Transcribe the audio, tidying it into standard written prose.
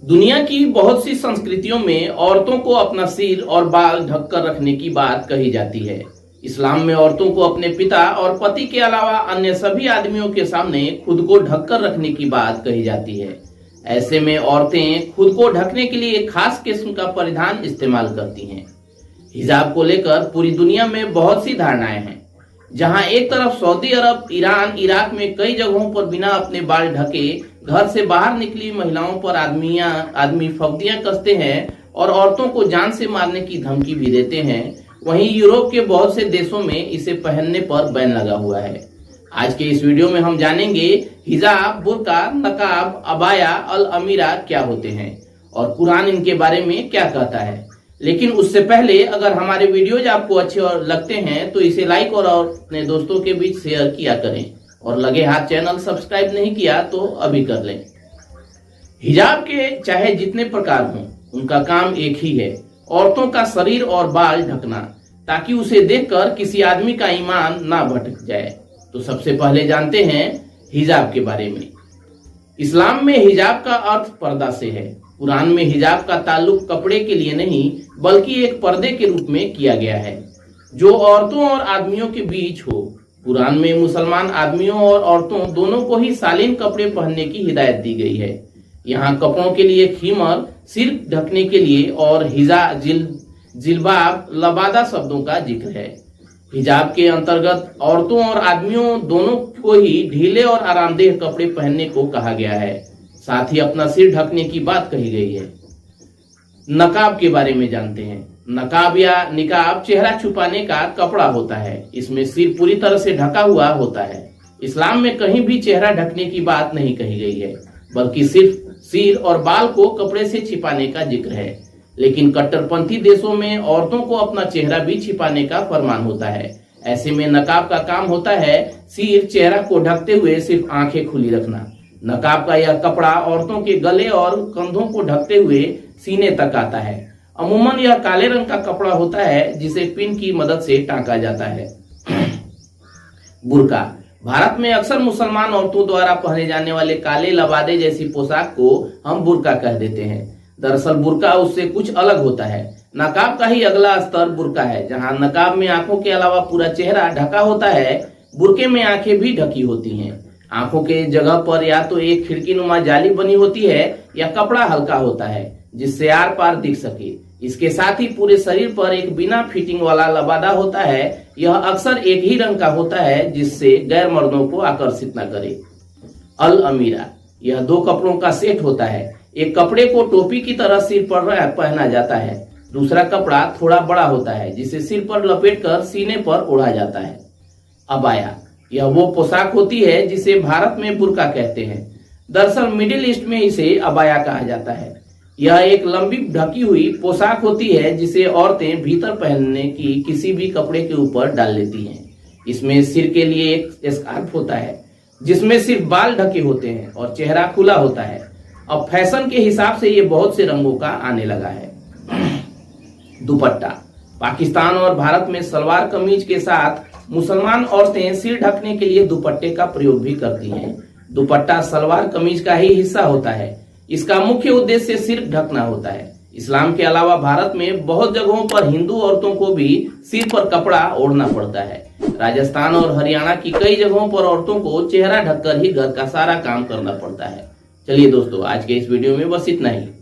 दुनिया की बहुत सी संस्कृतियों में औरतों को अपना सिर और बाल ढककर रखने की बात कही जाती है। इस्लाम में औरतों को अपने पिता और पति के अलावा अन्य सभी आदमियों के सामने खुद को ढककर रखने की बात कही जाती है। ऐसे में औरतें खुद को ढकने के लिए एक खास किस्म का परिधान इस्तेमाल करती हैं। हिजाब को लेकर पूरी दुनिया में बहुत सी धारणाएं हैं। जहां एक तरफ सऊदी अरब, ईरान, इराक में कई जगहों पर बिना अपने बाल ढके घर से बाहर निकली महिलाओं पर आदमी फब्तियां कसते हैं और औरतों को जान से मारने की धमकी भी देते हैं, वहीं यूरोप के बहुत से देशों में इसे पहनने पर बैन लगा हुआ है। आज के इस वीडियो में हम जानेंगे हिजाब, बुर्का, नकाब, अबाया, अल अमीरा क्या होते हैं और कुरान इनके बारे में क्या कहता है। लेकिन उससे पहले अगर हमारे वीडियोज आपको अच्छे और लगते हैं तो इसे लाइक और अपने दोस्तों के बीच शेयर किया करें और लगे हाथ चैनल सब्सक्राइब नहीं किया तो अभी कर लें। हिजाब के चाहे जितने प्रकार हों, उनका काम एक ही है, औरतों का शरीर और बाल ढकना, ताकि उसे देखकर किसी आदमी का ईमान ना भटक जाए। तो सबसे पहले जानते हैं हिजाब के बारे में। इस्लाम में हिजाब का अर्थ पर्दा से है। कुरान में हिजाब का ताल्लुक कपड़े के लिए नहीं बल्कि एक पर्दे के रूप में किया गया है जो औरतों और आदमियों के बीच हो। कुरान में मुसलमान आदमियों और औरतों दोनों को ही शालीन कपड़े पहनने की हिदायत दी गई है। यहाँ कपड़ों के लिए खीमर, सिर ढकने के लिए, और हिजा, जिलबाब, लबादा शब्दों का जिक्र है। हिजाब के अंतर्गत औरतों और आदमियों दोनों को ही ढीले और आरामदेह कपड़े पहनने को कहा गया है। साथ ही अपना सिर ढकने की बात कही गई है। नकाब के बारे में जानते हैं। नकाब या निकाब चेहरा छुपाने का कपड़ा होता है। इसमें सिर पूरी तरह से ढका हुआ होता है। इस्लाम में कहीं भी चेहरा ढकने की बात नहीं कही गई है, बल्कि सिर्फ सिर और बाल को कपड़े से छिपाने का जिक्र है। लेकिन कट्टरपंथी देशों में औरतों को अपना चेहरा भी छिपाने का फरमान होता है। ऐसे में नकाब का काम होता है सिर, चेहरा को ढकते हुए सिर्फ आंखें खुली रखना। नकाब का यह कपड़ा औरतों के गले और कंधों को ढकते हुए सीने तक आता है। अमूमन यह काले रंग का कपड़ा होता है जिसे पिन की मदद से टांका जाता है। बुर्का। भारत में अक्सर मुसलमान औरतों द्वारा पहने जाने वाले काले लबादे जैसी पोशाक को हम बुर्का कह देते हैं। दरअसल बुर्का उससे कुछ अलग होता है। नकाब का ही अगला स्तर बुर्का है, जहां नकाब में आंखों के अलावा पूरा चेहरा ढका होता है। बुर्के में आंखें भी ढकी होती हैं। आंखों के जगह पर या तो एक खिड़की नुमा जाली बनी होती है या कपड़ा हल्का होता है जिससे आर पार दिख सके। इसके साथ ही पूरे शरीर पर एक बिना फिटिंग वाला लबादा होता है। यह अक्सर एक ही रंग का होता है जिससे गैर मर्दों को आकर्षित न करे। अल अमीरा। यह दो कपड़ों का सेट होता है। एक कपड़े को टोपी की तरह सिर पर पहना जाता है। दूसरा कपड़ा थोड़ा बड़ा होता है जिसे सिर पर लपेटकर सीने पर ओढ़ा जाता है। अबाया। यह वो पोशाक होती है जिसे भारत में बुर्का कहते हैं। दरअसल मिडिल ईस्ट में इसे अबाया कहा जाता है। यह एक लंबी ढकी हुई पोशाक होती है जिसे औरतें भीतर पहनने की किसी भी कपड़े के ऊपर डाल लेती हैं। इसमें सिर के लिए एक स्कार्फ होता है जिसमें सिर्फ बाल ढके होते हैं और चेहरा खुला होता है। अब फैशन के हिसाब से ये बहुत से रंगों का आने लगा है। दुपट्टा। पाकिस्तान और भारत में सलवार कमीज के साथ मुसलमान औरतें सिर ढकने के लिए दुपट्टे का प्रयोग भी करती हैं। दुपट्टा सलवार कमीज का ही हिस्सा होता है। इसका मुख्य उद्देश्य सिर ढकना होता है। इस्लाम के अलावा भारत में बहुत जगहों पर हिंदू औरतों को भी सिर पर कपड़ा ओढ़ना पड़ता है। राजस्थान और हरियाणा की कई जगहों पर औरतों को चेहरा ढककर ही घर का सारा काम करना पड़ता है। चलिए दोस्तों, आज के इस वीडियो में बस इतना ही।